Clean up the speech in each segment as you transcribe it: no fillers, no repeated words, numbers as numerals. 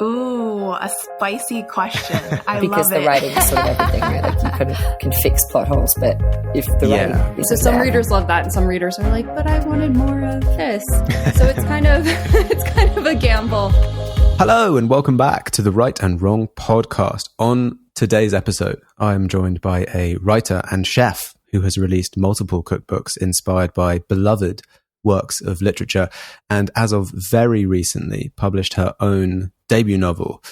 Ooh, a spicy question. I because love the it. writing is sort of everything, right? Like you kind of can fix plot holes, but if the writing isn't So some there, readers love that, and some readers are like, "But I wanted more of this." So it's kind of a gamble. Hello and welcome back to the Right and Wrong podcast. On today's episode, I am joined by a writer and chef who has released multiple cookbooks inspired by beloved works of literature, and as of very recently published her own debut novel.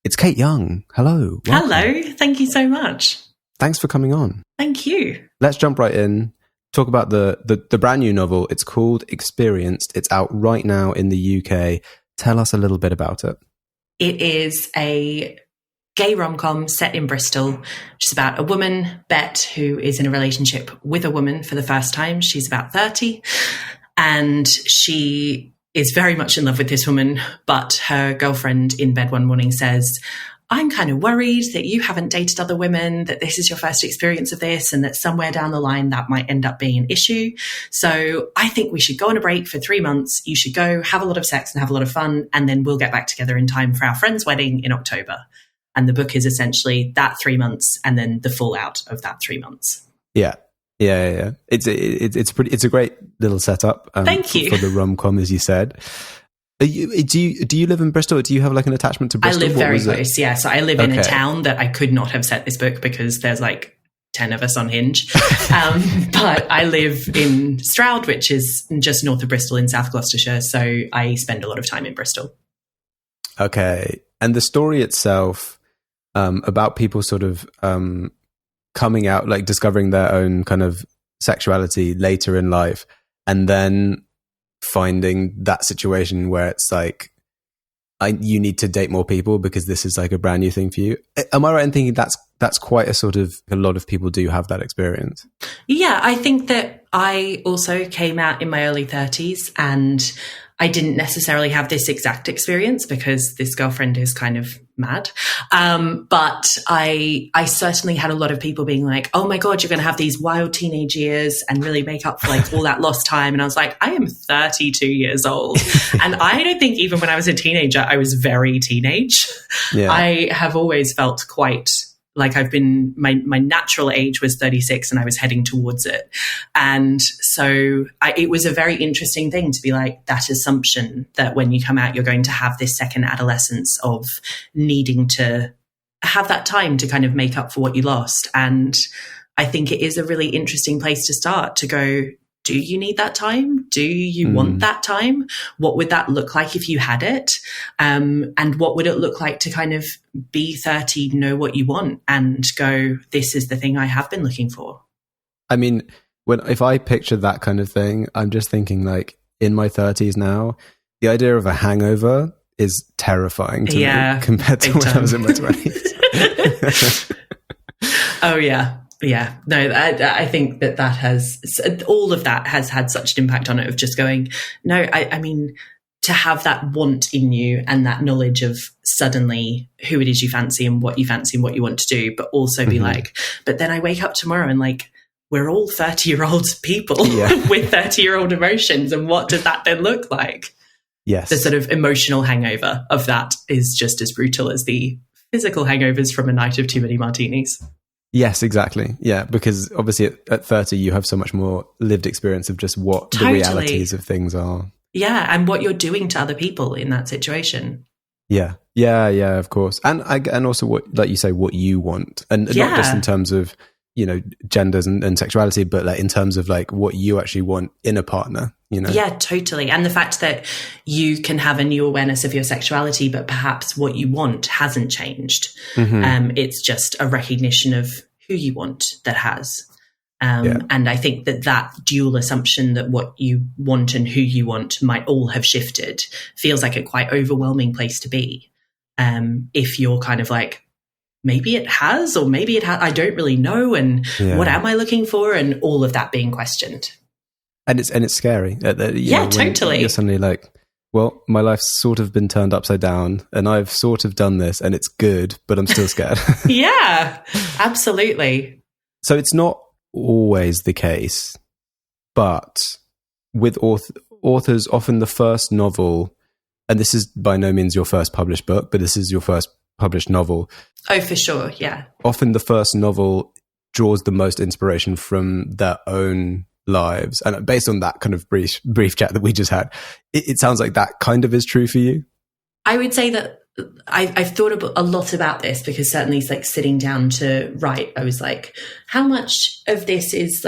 It's Kate Young. Hello. Welcome. Hello. Thank you so much. Thanks for coming on. Thank you. Let's jump right in. Talk about the brand new novel. It's called Experienced. It's out right now in the UK. Tell us a little bit about it. It is a gay rom-com set in Bristol, which is about a woman, Bet, who is in a relationship with a woman for the first time. She's about 30. And she is very much in love with this woman, but her girlfriend in bed one morning says, "I'm kind of worried that you haven't dated other women, that this is your first experience of this, and that somewhere down the line that might end up being an issue. So I think we should go on a break for 3 months. You should go have a lot of sex and have a lot of fun, and then we'll get back together in time for our friend's wedding in October." And the book is essentially that 3 months and then the fallout of that 3 months. Yeah. It's a great little setup. Thank you for the rom-com, as you said. Do you live in Bristol? Or do you have like an attachment to Bristol? I live very close. Yeah, so I live in a town that I could not have set this book because there's like 10 of us on Hinge. But I live in Stroud, which is just north of Bristol in South Gloucestershire. So I spend a lot of time in Bristol. Okay, and the story itself about people sort of coming out, like discovering their own kind of sexuality later in life, and then finding that situation where it's like, you need to date more people because this is like a brand new thing for you. Am I right in thinking that's quite a sort of, a lot of people do have that experience? Yeah, I think that I also came out in my early 30s, and I didn't necessarily have this exact experience because this girlfriend is kind of mad. But I certainly had a lot of people being like, "Oh my God, you're going to have these wild teenage years and really make up for like all that lost time." And I was like, I am 32 years old. And I don't think even when I was a teenager, I was very teenage. Yeah. I have always felt quite like I've been, my natural age was 36 and I was heading towards it. And so it was a very interesting thing to be like, that assumption that when you come out, you're going to have this second adolescence of needing to have that time to kind of make up for what you lost. And I think it is a really interesting place to start, to go, do you need that time? Do you want that time? What would that look like if you had it? And what would it look like to kind of be 30, know what you want, and go, this is the thing I have been looking for? I mean, if I picture that kind of thing, I'm just thinking like, in my 30s now, the idea of a hangover is terrifying to me compared to when I was in my 20s. Oh, yeah. Yeah, no, I think that has, all of that has had such an impact on it, of just going, no, I mean, to have that want in you and that knowledge of suddenly who it is you fancy and what you fancy and what you want to do, but also be like, but then I wake up tomorrow and like, we're all 30-year-old people with 30-year-old emotions. And what does that then look like? Yes. The sort of emotional hangover of that is just as brutal as the physical hangovers from a night of too many martinis. Yes, exactly. Yeah, because obviously at 30, you have so much more lived experience of just what the realities of things are. Yeah, and what you're doing to other people in that situation. Yeah, of course. And also what, like you say, what you want. And not just in terms of, you know, genders and sexuality, but like in terms of like what you actually want in a partner, you know? Yeah, totally. And the fact that you can have a new awareness of your sexuality, but perhaps what you want hasn't changed. It's just a recognition of who you want that has. And I think that dual assumption that what you want and who you want might all have shifted feels like a quite overwhelming place to be. If you're kind of like, maybe it has, or maybe it has, I don't really know. And what am I looking for? And all of that being questioned. And it's scary. Totally. You're suddenly like, well, my life's sort of been turned upside down and I've sort of done this and it's good, but I'm still scared. Yeah, absolutely. So it's not always the case, but with authors, often the first novel and this is by no means your first published book, but this is your first published novel. Oh, for sure. Yeah. Often the first novel draws the most inspiration from their own lives. And based on that kind of brief chat that we just had, it sounds like that kind of is true for you. I would say that I've thought a lot about this, because certainly it's like sitting down to write, I was like, how much of this is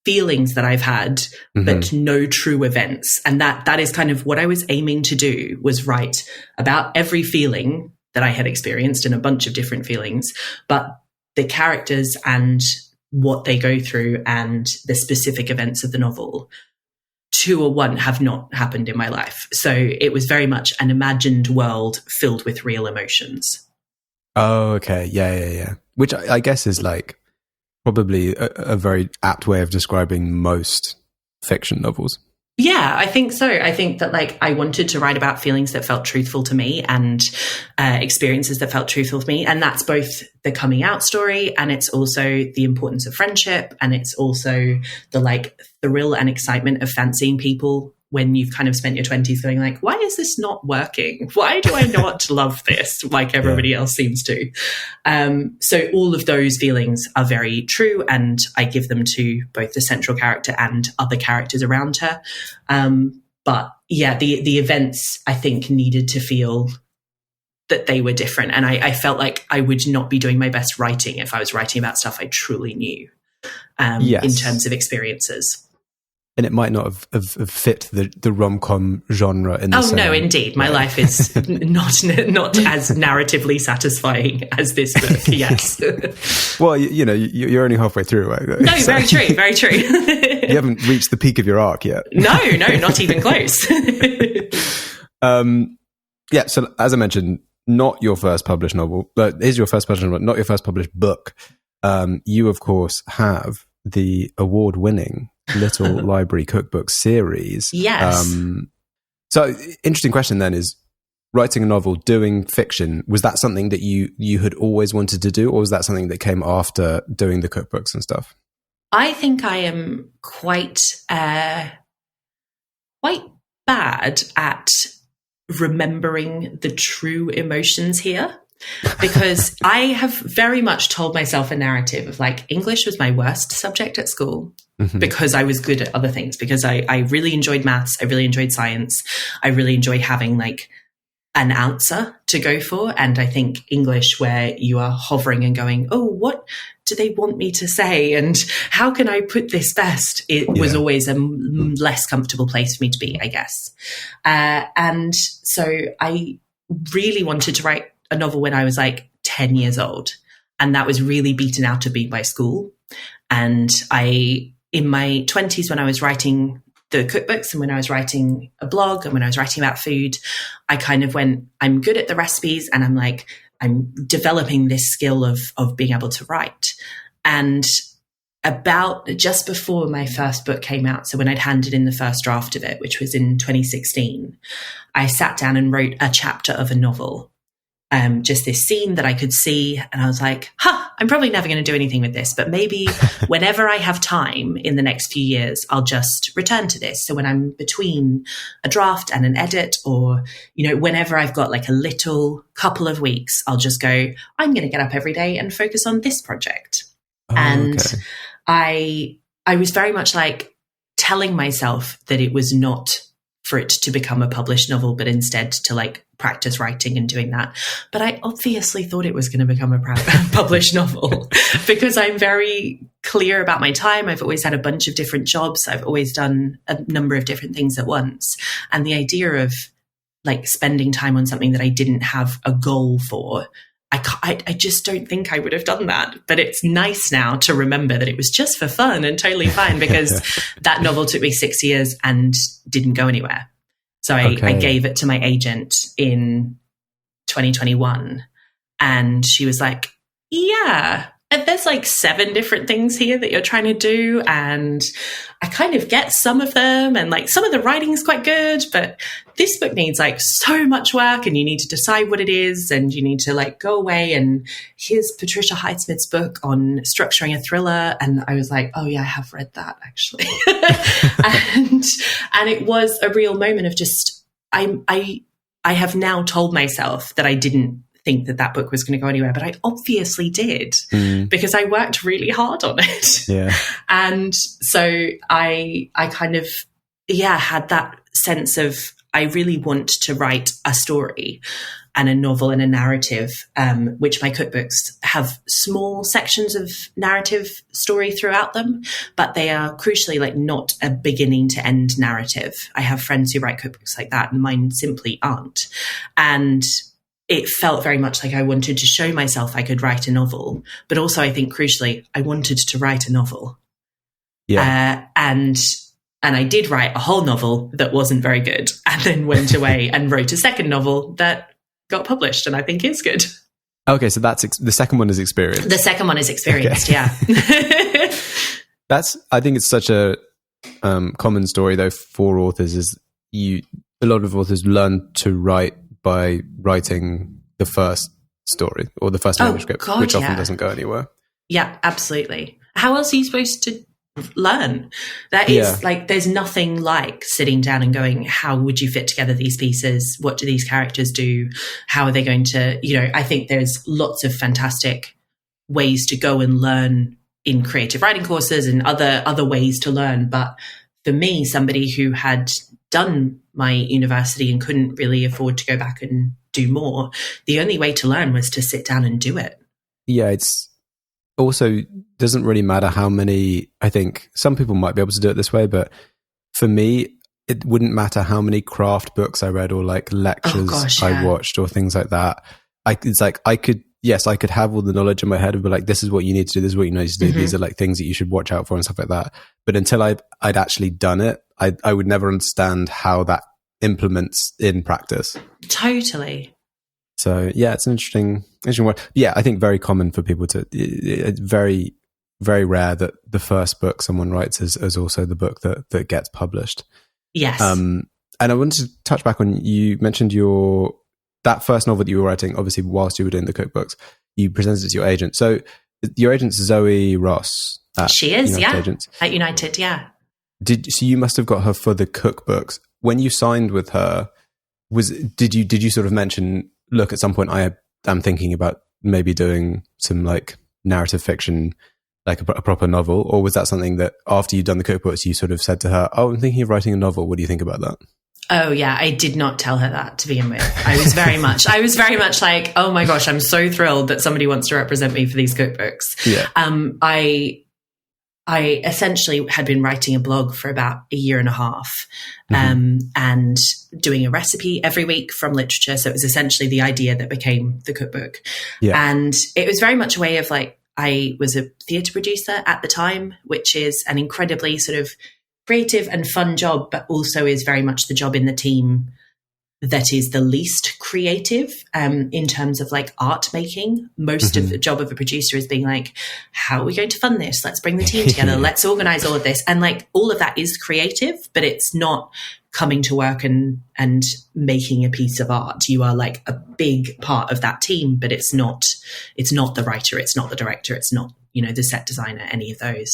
feelings that I've had, but no true events. And that is kind of what I was aiming to do, was write about every feeling that I had experienced, and a bunch of different feelings, but the characters and what they go through and the specific events of the novel, 2 or 1 have not happened in my life. So it was very much an imagined world filled with real emotions. Oh, okay. Yeah. Which I guess is like probably a very apt way of describing most fiction novels. Yeah, I think so. I think that like I wanted to write about feelings that felt truthful to me, and experiences that felt truthful to me. And that's both the coming out story, and it's also the importance of friendship, and it's also the like thrill and excitement of fancying people when you've kind of spent your 20s going like, why is this not working? Why do I not love this like everybody else seems to? So all of those feelings are very true, and I give them to both the central character and other characters around her. But yeah, the events I think needed to feel that they were different. And I felt like I would not be doing my best writing if I was writing about stuff I truly knew in terms of experiences. And it might not have fit the rom-com genre in the same. No, indeed. My life is not as narratively satisfying as this book, yes. Well, you're only halfway through, right? No, very true, very true. You haven't reached the peak of your arc yet. No, not even close. Yeah, so as I mentioned, not your first published novel, but is your first published novel, not your first published book. You, of course, have the award-winning Little Library Cookbook series. Yes. So interesting question then is, writing a novel, doing fiction, was that something that you had always wanted to do, or was that something that came after doing the cookbooks and stuff? I think I am quite bad at remembering the true emotions here. Because I have very much told myself a narrative of like, English was my worst subject at school because I was good at other things, because I really enjoyed maths. I really enjoyed science. I really enjoyed having like an answer to go for. And I think English, where you are hovering and going, oh, what do they want me to say? And how can I put this best? It was always a less comfortable place for me to be, I guess. And so I really wanted to write a novel when I was like 10 years old. And that was really beaten out of me by school. And in my 20s, when I was writing the cookbooks and when I was writing a blog and when I was writing about food, I kind of went, I'm good at the recipes, and I'm developing this skill of being able to write. And about just before my first book came out, so when I'd handed in the first draft of it, which was in 2016, I sat down and wrote a chapter of a novel. Just this scene that I could see. And I was like, I'm probably never going to do anything with this, but maybe whenever I have time in the next few years, I'll just return to this. So when I'm between a draft and an edit, or, whenever I've got like a little couple of weeks, I'll just go, I'm going to get up every day and focus on this project. Okay. I was very much like telling myself that it was not for it to become a published novel, but instead to like practice writing and doing that. But I obviously thought it was going to become a published novel because I'm very clear about my time. I've always had a bunch of different jobs. I've always done a number of different things at once. And the idea of like spending time on something that I didn't have a goal for, I just don't think I would have done that. But it's nice now to remember that it was just for fun and totally fine, because that novel took me 6 years and didn't go anywhere. So I gave it to my agent in 2021, and she was like, yeah, there's like 7 different things here that you're trying to do, and I kind of get some of them, and like some of the writing is quite good, but this book needs like so much work, and you need to decide what it is, and you need to like go away, and here's Patricia Highsmith's book on structuring a thriller. And I was like, oh yeah, I have read that actually. and it was a real moment of just, I have now told myself that I didn't think that book was going to go anywhere, but I obviously did because I worked really hard on it. Yeah. And so I kind of, had that sense of, I really want to write a story and a novel and a narrative, which my cookbooks have small sections of narrative story throughout them, but they are crucially like not a beginning to end narrative. I have friends who write cookbooks like that, and mine simply aren't. And it felt very much like I wanted to show myself I could write a novel, but also I think crucially, I wanted to write a novel. Yeah. And I did write a whole novel that wasn't very good, and then went away and wrote a second novel that got published, and I think is good. Okay, so that's the second one is Experienced. The second one is Experienced, okay. Yeah. I think it's such a common story though for authors, is a lot of authors learn to write by writing the first story or the first manuscript, which often doesn't go anywhere. Yeah, absolutely. How else are you supposed to learn? That is like, there's nothing like sitting down and going, how would you fit together these pieces? What do these characters do? How are they going to, I think there's lots of fantastic ways to go and learn in creative writing courses and other ways to learn. But for me, somebody who had done my university and couldn't really afford to go back and do more, the only way to learn was to sit down and do it. Yeah, it's also doesn't really matter how many, I think some people might be able to do it this way, but for me, it wouldn't matter how many craft books I read or like lectures I watched or things like that. It's like I could have all the knowledge in my head of like, this is what you need to do, this is what you need to do, these are like things that you should watch out for and stuff like that. But until I'd actually done it, I would never understand how that implements in practice. Totally. So yeah, it's an interesting one. Yeah, I think very common for people it's very, very rare that the first book someone writes is also the book that gets published. Yes. And I wanted to touch back on, you mentioned that first novel that you were writing, obviously whilst you were doing the cookbooks, you presented it to your agent. So your agent's Zoe Ross. She is, United yeah. Agents. At United, yeah. So you must have got her for the cookbooks. When you signed with her, did you sort of mention, look, at some point I'm thinking about maybe doing some like narrative fiction, like a proper novel? Or was that something that after you'd done the cookbooks, you sort of said to her, oh, I'm thinking of writing a novel. What do you think about that? Oh yeah, I did not tell her that to begin with. I was very much like, oh my gosh, I'm so thrilled that somebody wants to represent me for these cookbooks. Yeah. I essentially had been writing a blog for about a year and a half, and doing a recipe every week from literature. So it was essentially the idea that became the cookbook. Yeah. And it was very much a way of like, I was a theatre producer at the time, which is an incredibly sort of creative and fun job, but also is very much the job in the team that is the least creative in terms of like art making. Most of the job of a producer is being like, how are we going to fund this? Let's bring the team together. Let's organize all of this. And like all of that is creative, but it's not coming to work and making a piece of art. You are like a big part of that team, but it's not the writer, it's not the director, it's not, the set designer, any of those.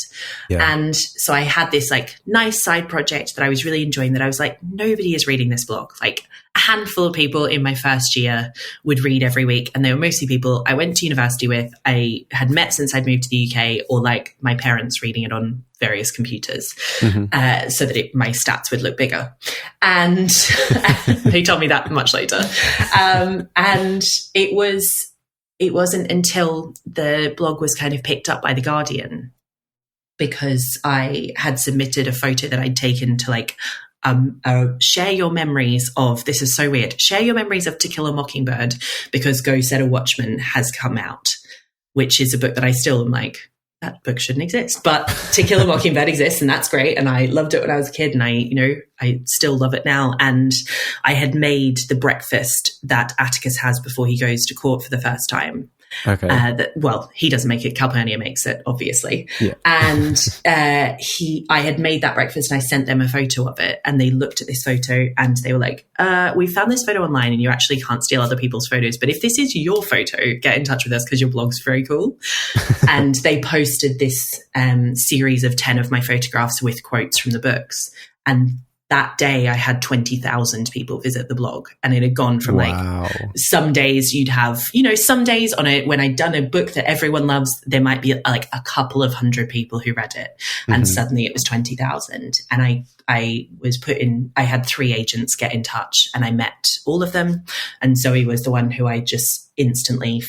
Yeah. And so I had this like nice side project that I was really enjoying, that I was like, nobody is reading this blog. Like a handful of people in my first year would read every week. And they were mostly people I went to university with, I had met since I'd moved to the UK, or like my parents reading it on various computers, so that my stats would look bigger. And they told me that much later. And it wasn't until the blog was kind of picked up by The Guardian, because I had submitted a photo that I'd taken to like, share your memories of, this is so weird, share your memories of To Kill a Mockingbird, because Go Set a Watchman has come out, which is a book that I still am like, that book shouldn't exist, but To Kill a Mockingbird exists, and that's great. And I loved it when I was a kid, and I still love it now. And I had made the breakfast that Atticus has before he goes to court for the first time. Well, he doesn't make it, Calpurnia makes it, obviously. Yeah. And I had made that breakfast and I sent them a photo of it, and they looked at this photo and they were like, we found this photo online and you actually can't steal other people's photos, but if this is your photo, get in touch with us because your blog's very cool. And they posted this series of 10 of my photographs with quotes from the books. And that day I had 20,000 people visit the blog, and it had gone from some days you'd have, some days when I'd done a book that everyone loves, there might be like a couple of hundred people who read it. And suddenly it was 20,000. And I had 3 agents get in touch and I met all of them. And Zoe was the one who I just instantly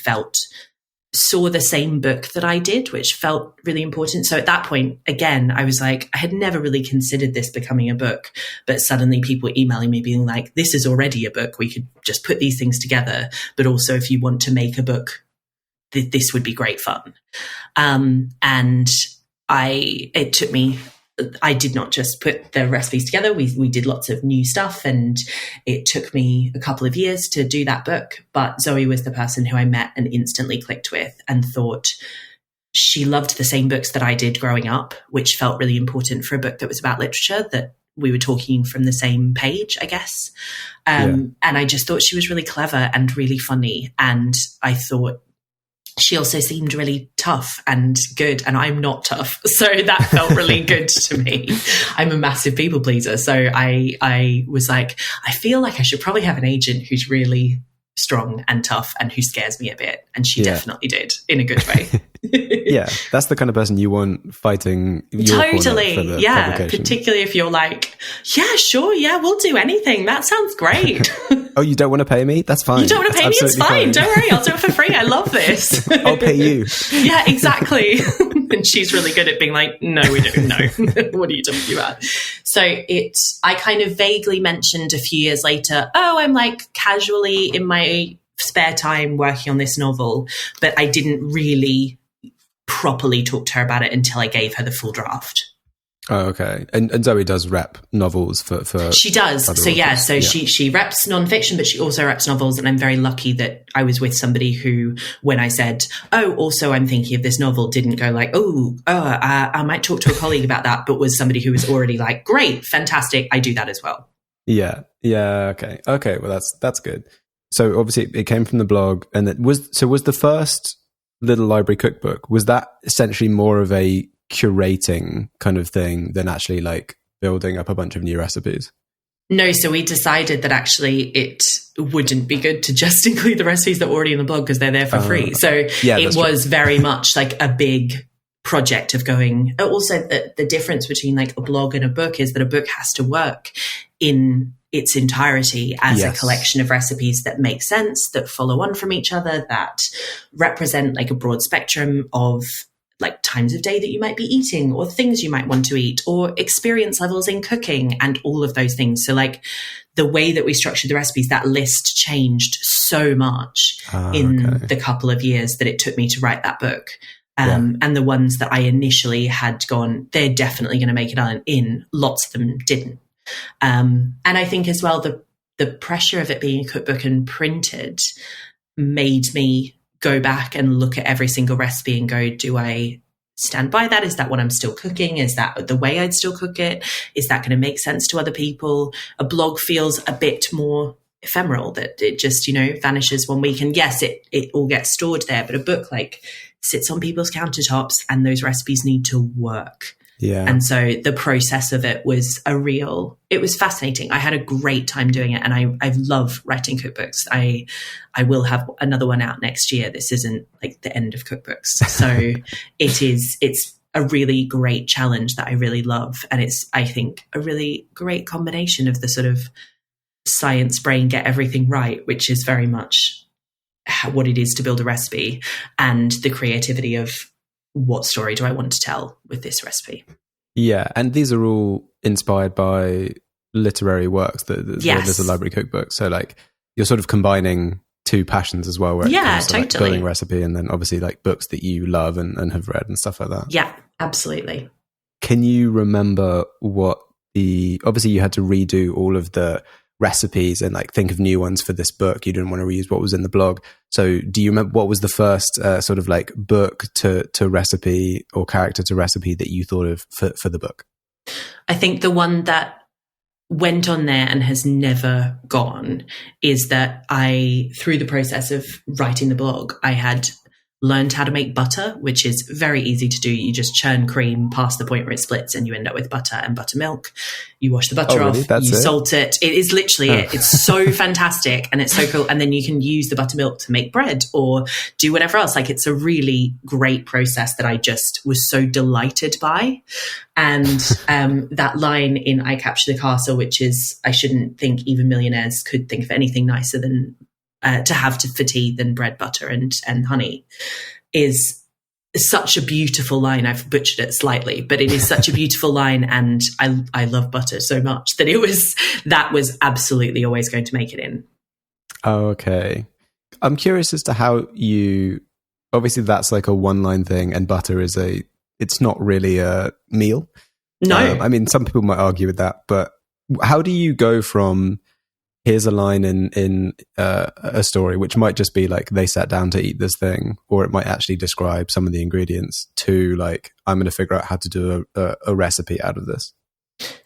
saw the same book that I did, which felt really important. So at that point, again, I was like, I had never really considered this becoming a book, but suddenly people emailing me being like, this is already a book. We could just put these things together. But also if you want to make a book, this would be great fun. I did not just put the recipes together. We did lots of new stuff, and it took me a couple of years to do that book. But Zoe was the person who I met and instantly clicked with, and thought she loved the same books that I did growing up, which felt really important for a book that was about literature, that we were talking from the same page, I guess. And I just thought she was really clever and really funny. And I thought she also seemed really tough and good, and I'm not tough. So that felt really good to me. I'm a massive people pleaser. So I was like, I feel like I should probably have an agent who's really strong and tough and who scares me a bit. And she definitely did, in a good way. Yeah, that's the kind of person you want fighting your corner for the publication. Particularly if you're like, yeah, sure, yeah, we'll do anything. That sounds great. Oh, you don't want to pay me? That's fine. You don't want to pay me? It's fine. Don't worry, I'll do it for free. I love this. I'll pay you. Yeah, exactly. And she's really good at being like, no, we don't know. What are you talking about? So I kind of vaguely mentioned a few years later, I'm like casually in my spare time working on this novel, but I didn't really properly talk to her about it until I gave her the full draft. Oh, okay. And Zoe does rep novels for she does. So she reps nonfiction, but she also reps novels. And I'm very lucky that I was with somebody who, when I said, also I'm thinking of this novel, didn't go like, I might talk to a colleague about that, but was somebody who was already like, great, fantastic, I do that as well. Yeah. Okay. Well, that's good. So obviously it came from the blog, and was the first little library cookbook, was that essentially more of a curating kind of thing than actually like building up a bunch of new recipes? No, so we decided that actually it wouldn't be good to just include the recipes that were already in the blog because they're there for free. So it was very much like a big project of going. Also, the difference between like a blog and a book is that a book has to work in its entirety as a collection of recipes that make sense, that follow on from each other, that represent like a broad spectrum of like times of day that you might be eating, or things you might want to eat, or experience levels in cooking, and all of those things. So like the way that we structured the recipes, that list changed so much in the couple of years that it took me to write that book. And the ones that I initially had gone, they're definitely going to make it in, lots of them didn't. And I think as well, the pressure of it being a cookbook and printed made me go back and look at every single recipe and go, do I stand by that? Is that what I'm still cooking? Is that the way I'd still cook it? Is that going to make sense to other people? A blog feels a bit more ephemeral, that it just, vanishes one week. And yes, it all gets stored there, but a book like sits on people's countertops and those recipes need to work. Yeah. And so the process of it was it was fascinating. I had a great time doing it, and I love writing cookbooks. I will have another one out next year. This isn't like the end of cookbooks. So it's a really great challenge that I really love. And it's, I think, a really great combination of the sort of science brain, get everything right, which is very much what it is to build a recipe, and the creativity of, what story do I want to tell with this recipe? Yeah, and these are all inspired by literary works. There's a library cookbook, so like you're sort of combining two passions as well. Where it comes to, like, building recipe, and then obviously like books that you love and have read and stuff like that. Yeah, absolutely. Can you remember obviously you had to redo all of the recipes and like think of new ones for this book. You didn't want to reuse what was in the blog. So do you remember what was the first sort of like book to recipe or character to recipe that you thought of for the book? I think the one that went on there and has never gone is that through the process of writing the blog, I had learned how to make butter, which is very easy to do. You just churn cream past the point where it splits and you end up with butter and buttermilk. You wash the butter off, you salt it. It is literally it. It's so fantastic and it's so cool. And then you can use the buttermilk to make bread or do whatever else. Like, it's a really great process that I just was so delighted by. And that line in I Capture the Castle, which is, I shouldn't think even millionaires could think of anything nicer than to have for tea than bread, butter and honey, is such a beautiful line. I've butchered it slightly, but it is such a beautiful line, and I love butter so much that was absolutely always going to make it in. Okay. I'm curious as to how obviously that's like a one-line thing, and butter it's not really a meal. No. I mean, some people might argue with that, but how do you go from here's a line in a story, which might just be like they sat down to eat this thing, or it might actually describe some of the ingredients, to like, I'm going to figure out how to do a recipe out of this?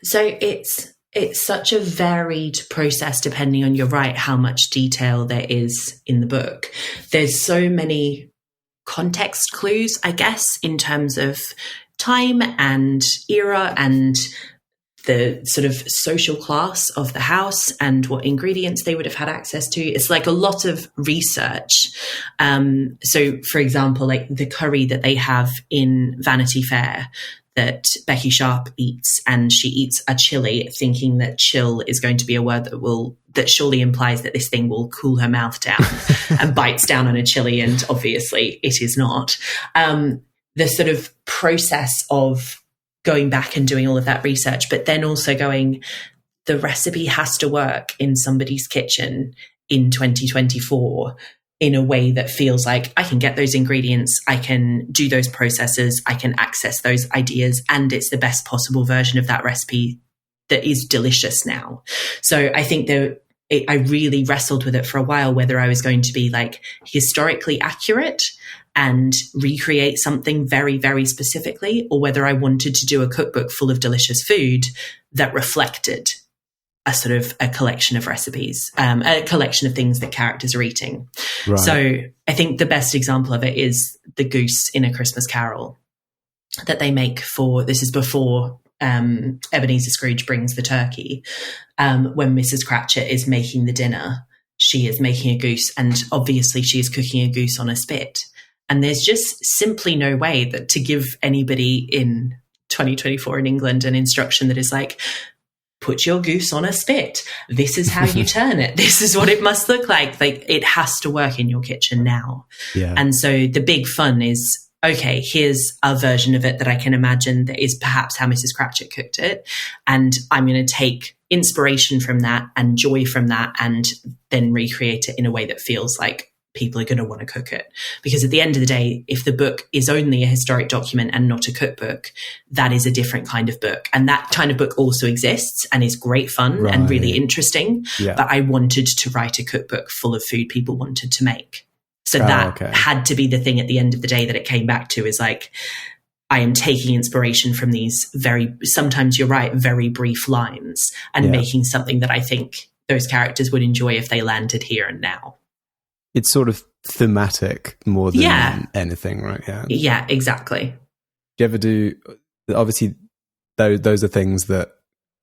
So it's such a varied process depending on, you're right, how much detail there is in the book. There's so many context clues, I guess, in terms of time and era and the sort of social class of the house and what ingredients they would have had access to. It's like a lot of research. So, for example, like the curry that they have in Vanity Fair that Becky Sharp eats, and she eats a chili thinking that chill is going to be a word that surely implies that this thing will cool her mouth down and bites down on a chili, and obviously it is not. The sort of process of going back and doing all of that research, but then also the recipe has to work in somebody's kitchen in 2024 in a way that feels like I can get those ingredients, I can do those processes, I can access those ideas, and it's the best possible version of that recipe that is delicious now. So I think I really wrestled with it for a while, whether I was going to be like historically accurate and recreate something very, very specifically, or whether I wanted to do a cookbook full of delicious food that reflected a sort of a collection of recipes, a collection of things that characters are eating. Right. So I think the best example of it is the goose in A Christmas Carol that they make this is before Ebenezer Scrooge brings the turkey. When Mrs. Cratchit is making the dinner, she is making a goose, and obviously she is cooking a goose on a spit. And there's just simply no way that to give anybody in 2024 in England an instruction that is like, put your goose on a spit. This is how you turn it. This is what it must look like. Like, it has to work in your kitchen now. Yeah. And so the big fun is, okay, here's a version of it that I can imagine that is perhaps how Mrs. Cratchit cooked it. And I'm going to take inspiration from that and joy from that and then recreate it in a way that feels like people are going to want to cook it. Because at the end of the day, if the book is only a historic document and not a cookbook, that is a different kind of book. And that kind of book also exists and is great fun and really interesting. Yeah. But I wanted to write a cookbook full of food people wanted to make. So that had to be the thing at the end of the day that it came back to, is like, I am taking inspiration from these sometimes you're right, very brief lines and making something that I think those characters would enjoy if they landed here and now. It's sort of thematic more than anything, right? Yeah. Yeah, exactly. Do you ever do, obviously those are things that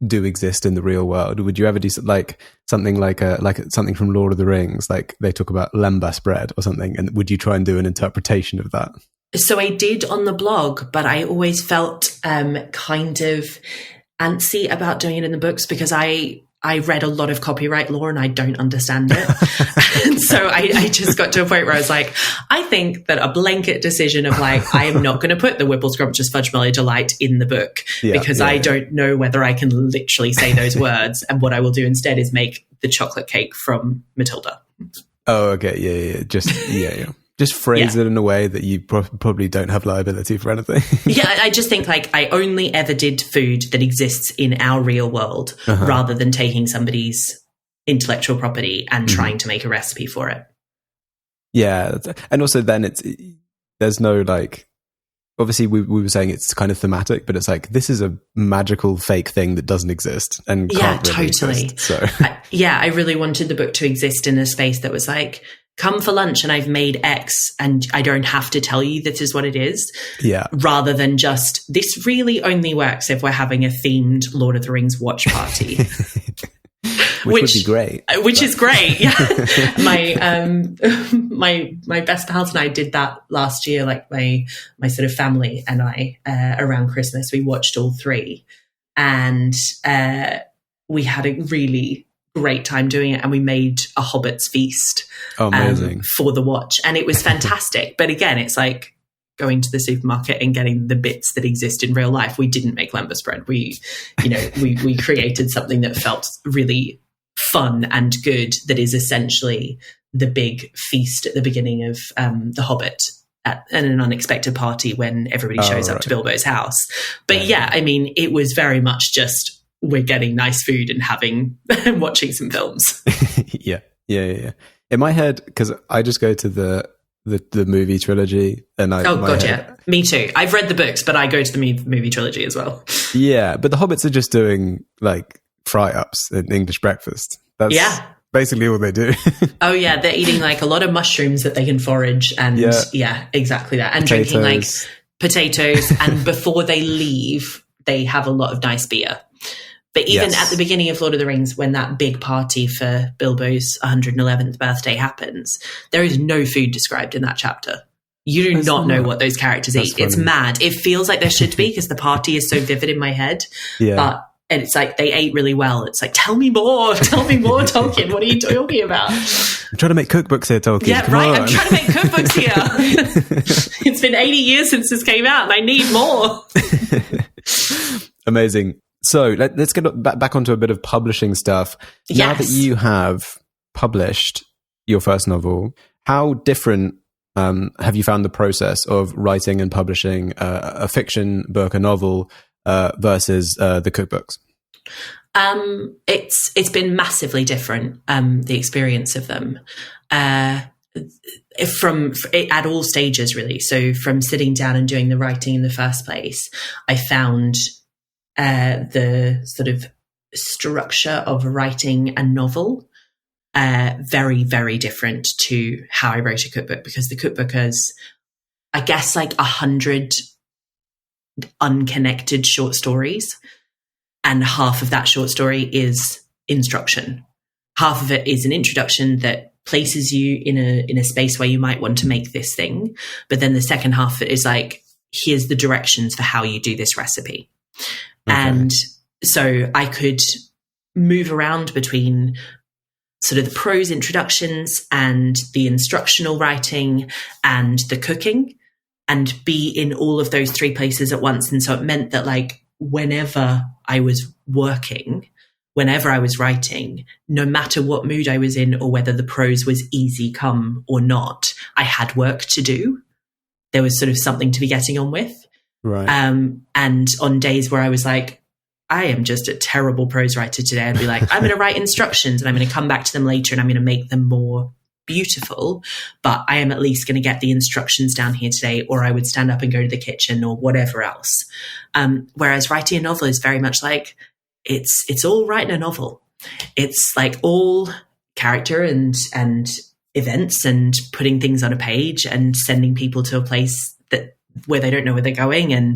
do exist in the real world. Would you ever do like something like something from Lord of the Rings, like they talk about lembas bread or something, and would you try and do an interpretation of that? So I did on the blog, but I always felt kind of antsy about doing it in the books because I read a lot of copyright law and I don't understand it. And so I just got to a point where I was like, I think that a blanket decision of like, I am not going to put the Whipple Scrumptious Fudge Mellow Delight in the book because I don't know whether I can literally say those words. And what I will do instead is make the chocolate cake from Matilda. Oh, okay. Yeah. Just phrase it in a way that you probably don't have liability for anything. Yeah, I just think like I only ever did food that exists in our real world rather than taking somebody's intellectual property and trying to make a recipe for it. Yeah. And also then there's no like, obviously we were saying it's kind of thematic, but it's like, this is a magical fake thing that doesn't exist and can't really totally exist, so. I really wanted the book to exist in a space that was like, come for lunch and I've made X and I don't have to tell you this is what it is. Yeah. Rather than just, this really only works if we're having a themed Lord of the Rings watch party. Which would be great. Which is great. Yeah. My best pals and I did that last year, like my sort of family and I, around Christmas, we watched all three and we had a really great time doing it, and we made a Hobbit's feast for the watch, and it was fantastic. But again, it's like going to the supermarket and getting the bits that exist in real life. We didn't make lembas bread. We created something that felt really fun and good, that is essentially the big feast at the beginning of The Hobbit at an unexpected party when everybody shows up to Bilbo's house. But I mean, it was very much just, we're getting nice food and watching some films. Yeah. In my head, because I just go to the movie trilogy, and me too. I've read the books, but I go to the movie trilogy as well. Yeah, but the Hobbits are just doing like fry-ups and English breakfast. That's basically all they do. Oh yeah, they're eating like a lot of mushrooms that they can forage, and exactly that, and potatoes. Drinking like potatoes. And before they leave, they have a lot of nice beer. But even at the beginning of Lord of the Rings, when that big party for Bilbo's 111th birthday happens, there is no food described in that chapter. You do not know what those characters eat. Funny. It's mad. It feels like there should be, because the party is so vivid in my head. Yeah. And it's like, they ate really well. It's like, tell me more, Tolkien. What are you talking about? I'm trying to make cookbooks here, Tolkien. Yeah, Come right. on. I'm trying to make cookbooks here. It's been 80 years since this came out and I need more. Amazing. So let's get back onto a bit of publishing stuff. Yes. Now that you have published your first novel, how different have you found the process of writing and publishing a fiction book, a novel, versus the cookbooks? It's been massively different, the experience of them, from at all stages, really. So from sitting down and doing the writing in the first place, I found the sort of structure of writing a novel very, very different to how I wrote a cookbook, because the cookbook has, I guess, like 100 unconnected short stories, and half of that short story is instruction. Half of it is an introduction that places you in a space where you might want to make this thing, but then the second half of it is like, here's the directions for how you do this recipe. Okay. And so I could move around between sort of the prose introductions and the instructional writing and the cooking, and be in all of those three places at once. And so it meant that, like, whenever I was working, whenever I was writing, no matter what mood I was in or whether the prose was easy come or not, I had work to do. There was sort of something to be getting on with. Right. And on days where I was like, I am just a terrible prose writer today, I'd be like, I'm going to write instructions and I'm going to come back to them later and I'm going to make them more beautiful, but I am at least going to get the instructions down here today, or I would stand up and go to the kitchen or whatever else. Whereas writing a novel is very much like, it's all writing a novel. It's like all character and events and putting things on a page and sending people to a place where they don't know where they're going. And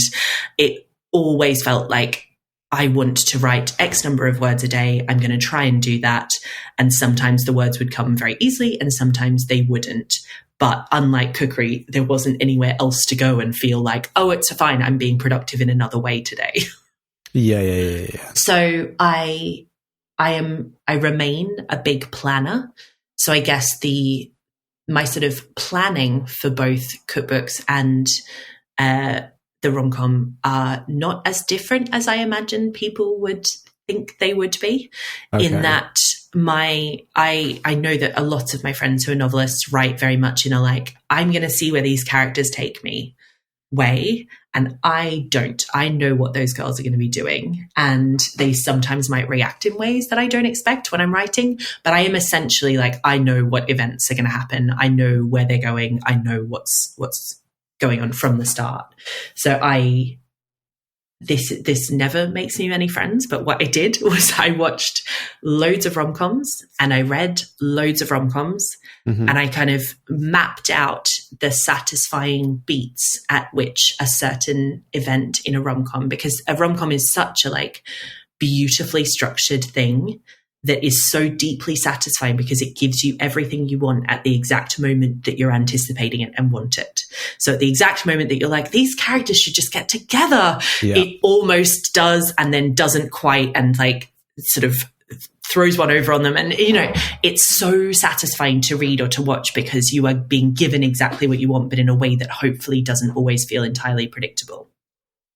it always felt like, I want to write X number of words a day. I'm going to try and do that. And sometimes the words would come very easily and sometimes they wouldn't. But unlike cookery, there wasn't anywhere else to go and feel like, oh, it's fine, I'm being productive in another way today. Yeah. So I remain a big planner. So I guess my sort of planning for both cookbooks and the rom-com are not as different as I imagine people would think they would be. Okay. In that I know that a lot of my friends who are novelists write very much in a like, I'm going to see where these characters take me. way. And I don't. I know what those girls are going to be doing. And they sometimes might react in ways that I don't expect when I'm writing. But I am essentially like, I know what events are going to happen. I know where they're going. I know what's going on from the start. So this never makes me many friends, but what I did was I watched loads of rom-coms and I read loads of rom-coms, and I kind of mapped out the satisfying beats at which a certain event in a rom-com, because a rom-com is such a like beautifully structured thing that is so deeply satisfying because it gives you everything you want at the exact moment that you're anticipating it and want it. So at the exact moment that you're like, these characters should just get together, it almost does and then doesn't quite, and like sort of throws one over on them. And, you know, it's so satisfying to read or to watch because you are being given exactly what you want, but in a way that hopefully doesn't always feel entirely predictable.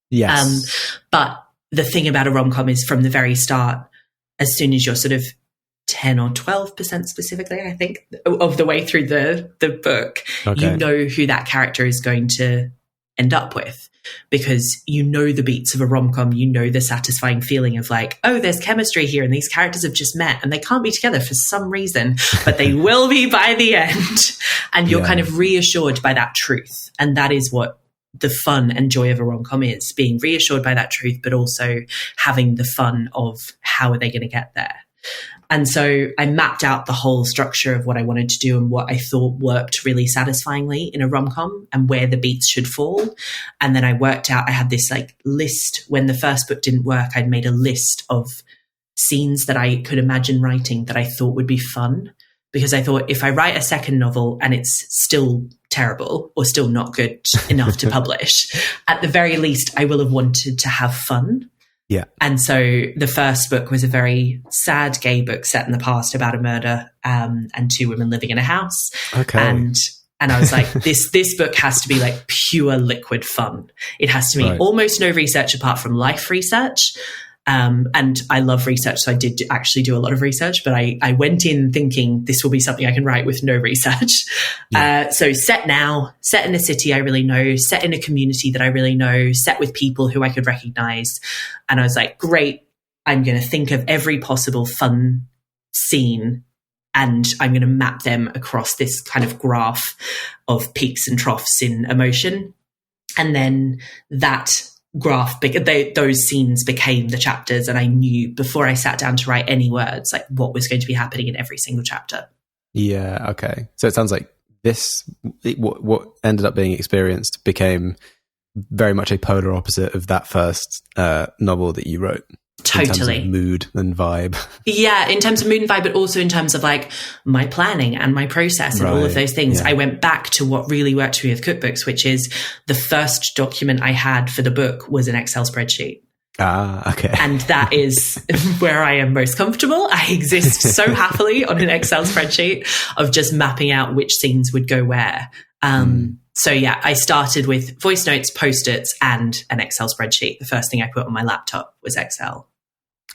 Yes. But the thing about a rom-com is from the very start, as soon as you're sort of 10 or 12% specifically, I think, of the way through the book, you know who that character is going to end up with, because you know the beats of a rom-com, you know the satisfying feeling of like, oh, there's chemistry here and these characters have just met and they can't be together for some reason, but they will be by the end. And you're kind of reassured by that truth. And that is what the fun and joy of a rom-com is, being reassured by that truth, but also having the fun of how are they going to get there. And so I mapped out the whole structure of what I wanted to do and what I thought worked really satisfyingly in a rom-com and where the beats should fall. And then I worked out, I had this like list. When the first book didn't work, I'd made a list of scenes that I could imagine writing that I thought would be fun, because I thought if I write a second novel and it's still terrible or still not good enough to publish, at the very least, I will have wanted to have fun. Yeah. And so the first book was a very sad gay book set in the past about a murder and two women living in a house. Okay. And I was like, this book has to be like pure liquid fun. It has to be almost no research apart from life research. And I love research, so I did actually do a lot of research, but I went in thinking this will be something I can write with no research. So set in a city I really know, set in a community that I really know, set with people who I could recognize. And I was like, great, I'm going to think of every possible fun scene and I'm going to map them across this kind of graph of peaks and troughs in emotion. And then that graph, those scenes became the chapters, and I knew before I sat down to write any words like what was going to be happening in every single chapter. Yeah. Okay. So it sounds like what ended up being experienced became very much a polar opposite of that first novel that you wrote. Totally. In terms of mood and vibe. Yeah, in terms of mood and vibe, but also in terms of like my planning and my process and all of those things. I went back to what really worked for me with cookbooks, which is the first document I had for the book was an Excel spreadsheet. Ah, okay. And that is where I am most comfortable. I exist so happily on an Excel spreadsheet of just mapping out which scenes would go where. So yeah, I started with voice notes, Post-its, and an Excel spreadsheet. The first thing I put on my laptop was Excel.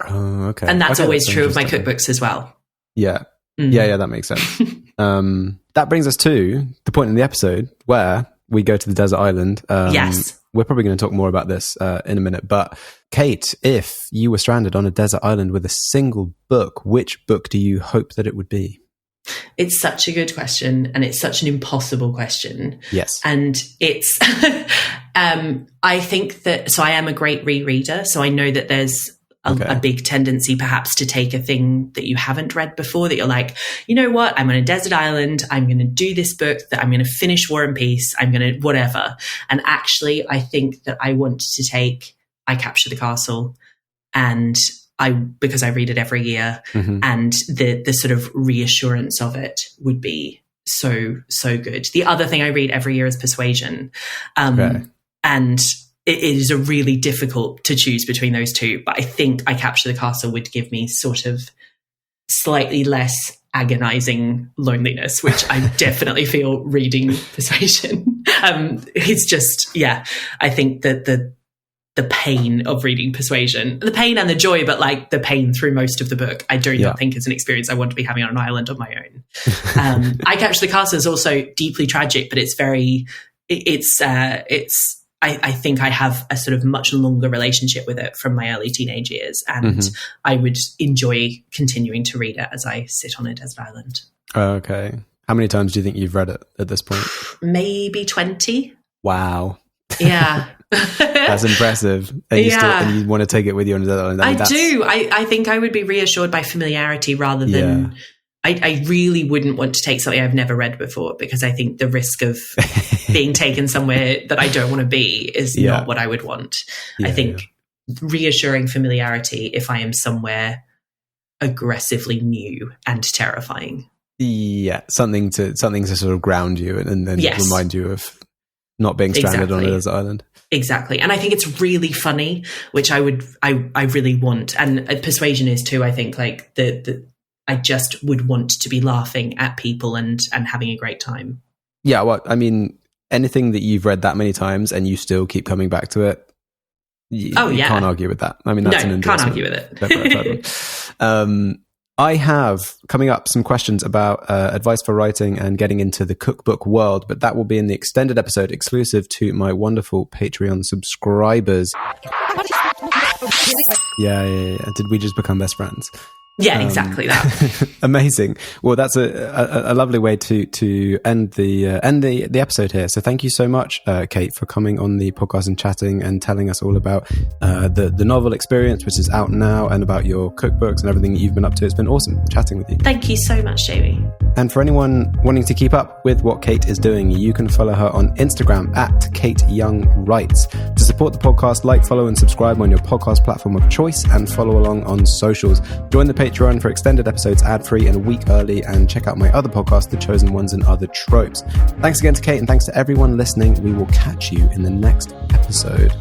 Oh, okay. And that's always true of my cookbooks as well. Yeah. Yeah, that makes sense. That brings us to the point in the episode where we go to the desert island. Yes. We're probably going to talk more about this in a minute. But Kate, if you were stranded on a desert island with a single book, which book do you hope that it would be? It's such a good question, and it's such an impossible question. Yes. And it's, I think that, so I am a great rereader, so I know that there's a big tendency perhaps to take a thing that you haven't read before that you're like, you know what, I'm on a desert island, I'm going to do this book, that I'm going to finish War and Peace, I'm going to whatever. And actually, I think that I want to take I Capture the Castle, and because I read it every year, and the sort of reassurance of it would be so good. The other thing I read every year is Persuasion, and it is a really difficult to choose between those two. But I think I Capture the Castle would give me sort of slightly less agonizing loneliness, which I definitely feel reading Persuasion. It's just, I think that the pain of reading Persuasion, the pain and the joy, but like the pain through most of the book, I do not think is an experience I want to be having on an island on my own. I Capture the Castle is also deeply tragic, but it's I think I have a sort of much longer relationship with it from my early teenage years, and I would enjoy continuing to read it as I sit on a desert island. Okay. How many times do you think you've read it at this point? Maybe 20. Wow. Yeah. That's impressive. And you want to take it with you on a desert island. I do. I think I would be reassured by familiarity rather than... I really wouldn't want to take something I've never read before, because I think the risk of being taken somewhere that I don't want to be is not what I would want. I think reassuring familiarity if I am somewhere aggressively new and terrifying. Yeah, something to sort of ground you and then remind you of not being stranded on a desert island. Exactly. And I think it's really funny, which I really want. And persuasion is too, I think, like I just would want to be laughing at people and having a great time. Yeah, well, I mean, anything that you've read that many times and you still keep coming back to it, you can't argue with that. I mean, that's an endorsement. Can't argue with it. I have, coming up, some questions about advice for writing and getting into the cookbook world, but that will be in the extended episode exclusive to my wonderful Patreon subscribers. Yeah. Did we just become best friends? Yeah, exactly that. Amazing. Well, that's a lovely way to end the episode here. So thank you so much, Kate, for coming on the podcast and chatting and telling us all about the novel experience, which is out now, and about your cookbooks and everything that you've been up to. It's been awesome chatting with you. Thank you so much, Jamie. And for anyone wanting to keep up with what Kate is doing, you can follow her on Instagram at Kate Young Writes. To support the podcast, like, follow, and subscribe on your podcast platform of choice, and follow along on socials. Join the Patreon for extended episodes ad-free and a week early, and check out my other podcast, The Chosen Ones and Other Tropes. Thanks again to Kate, and thanks to everyone listening. We will catch you in the next episode.